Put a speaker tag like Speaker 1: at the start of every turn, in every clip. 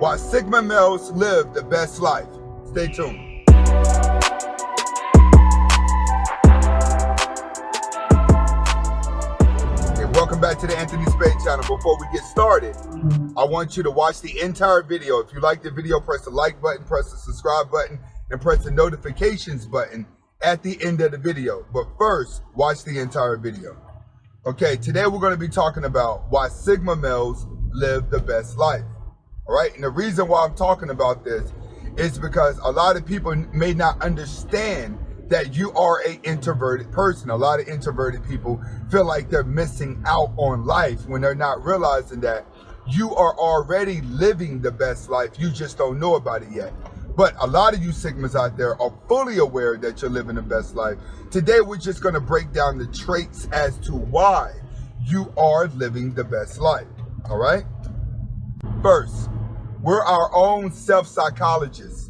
Speaker 1: Why Sigma males live the best life. Stay tuned. Okay, welcome back to the Anthony Spade channel. Before we get started, I want you to watch the entire video. If you like the video, press the like button, press the subscribe button, and press the notifications button at the end of the video. But first, watch the entire video. Okay, today we're going to be talking about why Sigma males live the best life. All right, and the reason why I'm talking about this is because a lot of people may not understand that you are an introverted person. A lot of introverted people feel like they're missing out on life when they're not realizing that you are already living the best life. You just don't know about it yet. But a lot of you Sigmas out there are fully aware that you're living the best life. Today, we're just going to break down the traits as to why you are living the best life. All right? First, we're our own self-psychologists.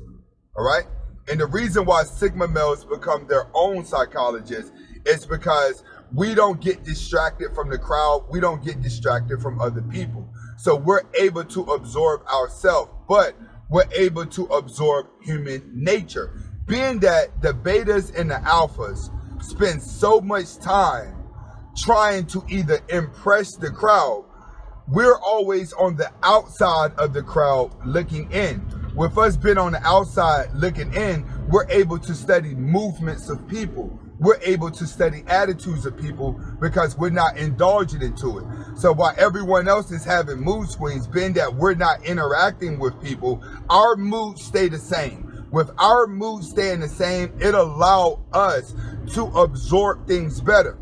Speaker 1: All right? And the reason why Sigma males become their own psychologists is because we don't get distracted from the crowd. We don't get distracted from other people. So we're able to absorb ourselves, but we're able to absorb human nature. Being that the betas and the alphas spend so much time trying to either impress the crowd, we're always on the outside of the crowd looking in. With us being on the outside looking in, we're able to study movements of people. We're able to study attitudes of people because we're not indulging into it. So while everyone else is having mood swings, being that we're not interacting with people, our moods stay the same. With our mood staying the same, it allows us to absorb things better.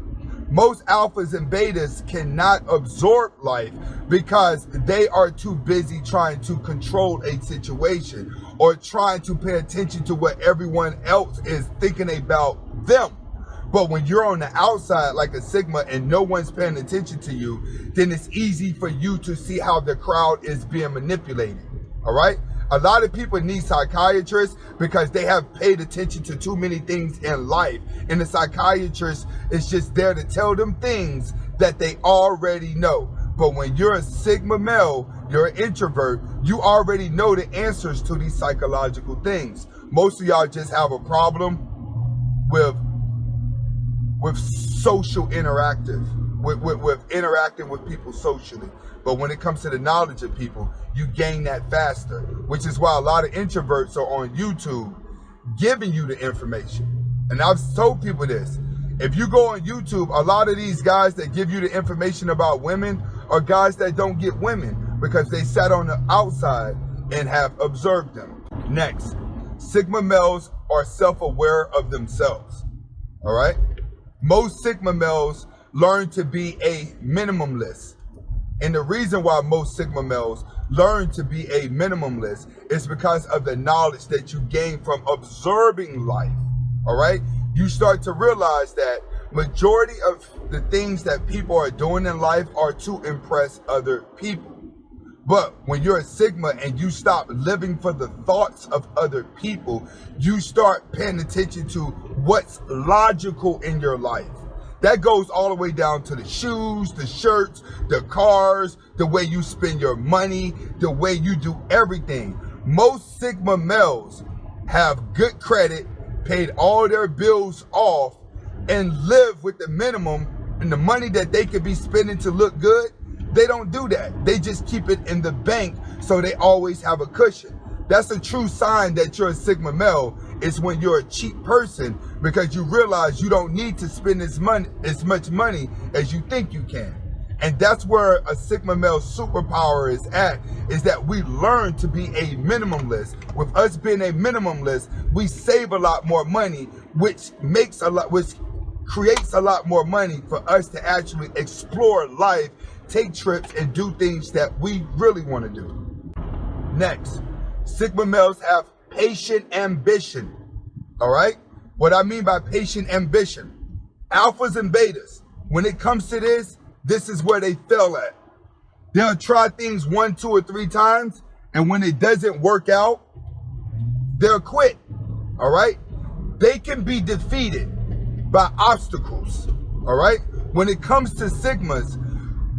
Speaker 1: Most alphas and betas cannot absorb life because they are too busy trying to control a situation or trying to pay attention to what everyone else is thinking about them. But when you're on the outside like a Sigma and no one's paying attention to you, then it's easy for you to see how the crowd is being manipulated. All right? A lot of people need psychiatrists because they have paid attention to too many things in life. And the psychiatrist is just there to tell them things that they already know. But when you're a Sigma male, you're an introvert, you already know the answers to these psychological things. Most of y'all just have a problem with social interactive, with interacting with people socially. But when it comes to the knowledge of people, you gain that faster, which is why a lot of introverts are on YouTube giving you the information. And I've told people this, if you go on YouTube, a lot of these guys that give you the information about women are guys that don't get women because they sat on the outside and have observed them. Next, Sigma males are self-aware of themselves, all right? Most Sigma males learn to be a minimalist. And the reason why most Sigma males learn to be a minimalist is because of the knowledge that you gain from observing life, all right? You start to realize that majority of the things that people are doing in life are to impress other people. But when you're a Sigma and you stop living for the thoughts of other people, you start paying attention to what's logical in your life. That goes all the way down to the shoes, the shirts, the cars, the way you spend your money, the way you do everything. Most Sigma males have good credit, paid all their bills off, and live with the minimum and the money that they could be spending to look good. They don't do that. They just keep it in the bank so they always have a cushion. That's a true sign that you're a Sigma male, is when you're a cheap person because you realize you don't need to spend as much money as you think you can. And that's where a Sigma male superpower is at, is that we learn to be a minimalist. With us being a minimalist, we save a lot more money, which creates a lot more money for us to actually explore life, take trips, and do things that we really want to do. Next, Sigma males have patient ambition. All right? What I mean by patient ambition, alphas and betas, when it comes to this is where they fail at. They'll try things 1, 2, or 3 times, and when it doesn't work out, they'll quit. All right? They can be defeated by obstacles. All right? When it comes to Sigmas,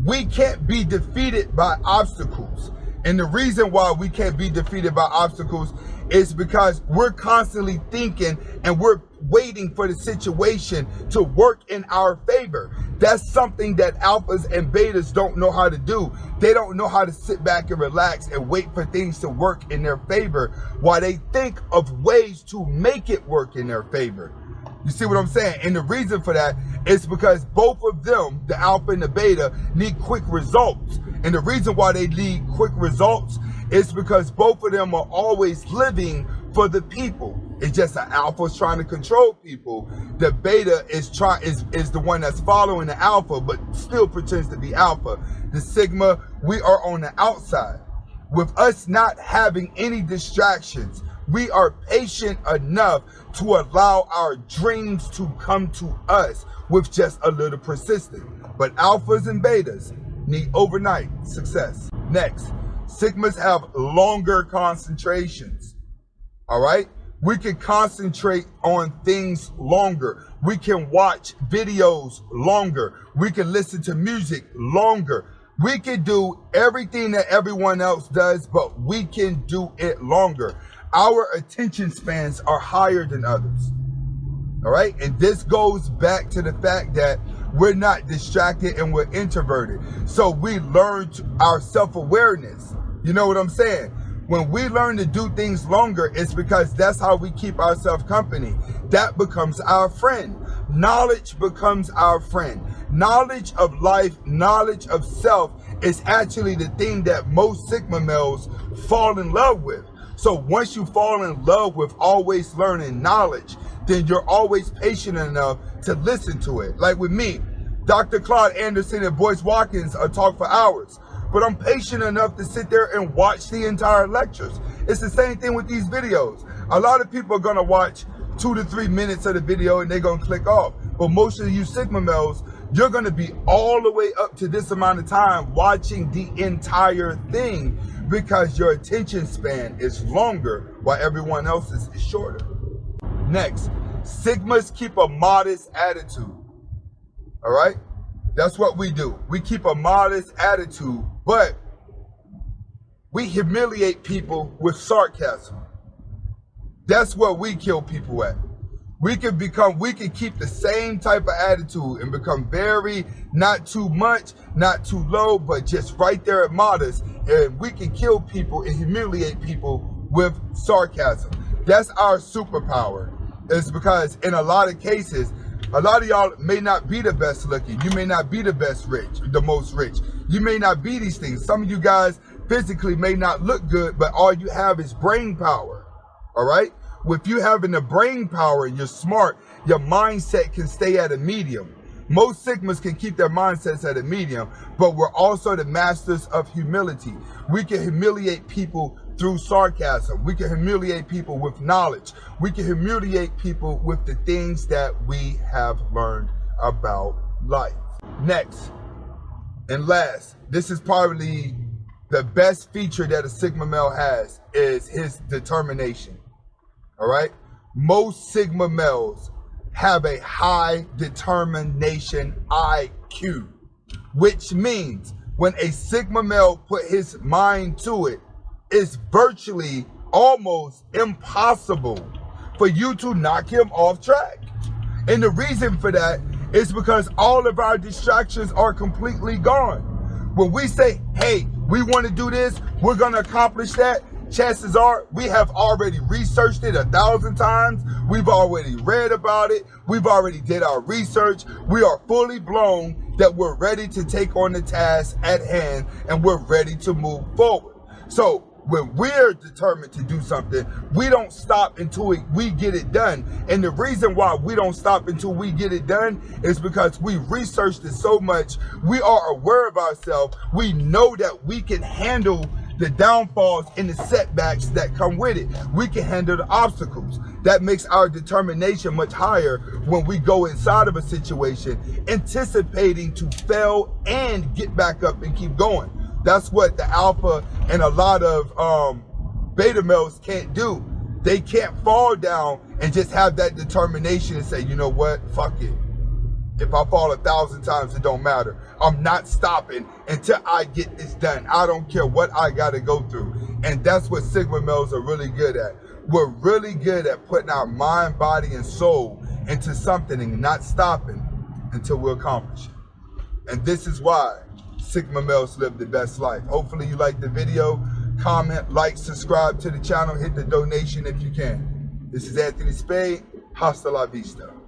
Speaker 1: we can't be defeated by obstacles. And the reason why we can't be defeated by obstacles is because we're constantly thinking and we're waiting for the situation to work in our favor. That's something that alphas and betas don't know how to do. They don't know how to sit back and relax and wait for things to work in their favor while they think of ways to make it work in their favor. You see what I'm saying? And the reason for that is because both of them, the alpha and the beta, need quick results. And the reason why they need quick results is because both of them are always living for the people. It's just the alpha is trying to control people. The beta is the one that's following the alpha, but still pretends to be alpha. The sigma, we are on the outside. With us not having any distractions, we are patient enough to allow our dreams to come to us with just a little persistence. But alphas and betas need overnight success. Next, sigmas have longer concentrations. All right? We can concentrate on things longer. We can watch videos longer. We can listen to music longer. We can do everything that everyone else does, but we can do it longer. Our attention spans are higher than others. All right? And this goes back to the fact that we're not distracted and we're introverted. So we learn our self-awareness. You know what I'm saying? When we learn to do things longer, it's because that's how we keep ourselves company. That becomes our friend. Knowledge becomes our friend. Knowledge of life, knowledge of self is actually the thing that most sigma males fall in love with. So once you fall in love with always learning knowledge, then you're always patient enough to listen to it. Like with me, Dr. Claude Anderson and Boyce Watkins talk for hours, but I'm patient enough to sit there and watch the entire lectures. It's the same thing with these videos. A lot of people are gonna watch 2 to 3 minutes of the video and they're gonna click off. But most of you sigma males, you're gonna be all the way up to this amount of time watching the entire thing because your attention span is longer while everyone else's is shorter. Next, sigmas keep a modest attitude. All right? That's what we do. We keep a modest attitude, but we humiliate people with sarcasm. That's what we kill people at. We can keep the same type of attitude and become very, not too much, not too low, but just right there at modest. And we can kill people and humiliate people with sarcasm. That's our superpower. It's because in a lot of cases, a lot of y'all may not be the best looking. You may not be the best rich, the most rich. You may not be these things. Some of you guys physically may not look good, but all you have is brain power. All right? With you having the brain power and you're smart, your mindset can stay at a medium. Most sigmas can keep their mindsets at a medium, but we're also the masters of humility. We can humiliate people through sarcasm. We can humiliate people with knowledge. We can humiliate people with the things that we have learned about life. Next and last, this is probably the best feature that a sigma male has, is his determination. All right? Most sigma males have a high determination IQ, which means when a sigma male put his mind to it, it's virtually almost impossible for you to knock him off track. And the reason for that is because all of our distractions are completely gone. When we say, hey, we want to do this, we're going to accomplish that, chances are we have already researched it 1,000 times. We've already read about it. We've already did our research. We are fully blown that we're ready to take on the task at hand and we're ready to move forward. So when we're determined to do something, we don't stop until we get it done. And the reason why we don't stop until we get it done is because we researched it so much. We are aware of ourselves. We know that we can handle the downfalls and the setbacks that come with it. We can handle the obstacles. That makes our determination much higher when we go inside of a situation, anticipating to fail and get back up and keep going. That's what the alpha and a lot of beta males can't do. They can't fall down and just have that determination and say, you know what, fuck it. If I fall 1,000 times, it don't matter. I'm not stopping until I get this done. I don't care what I got to go through. And that's what Sigma males are really good at. We're really good at putting our mind, body, and soul into something and not stopping until we accomplish it. And this is why Sigma males live the best life. Hopefully you like the video. Comment, like, subscribe to the channel. Hit the donation if you can. This is Anthony Spade. Hasta la vista.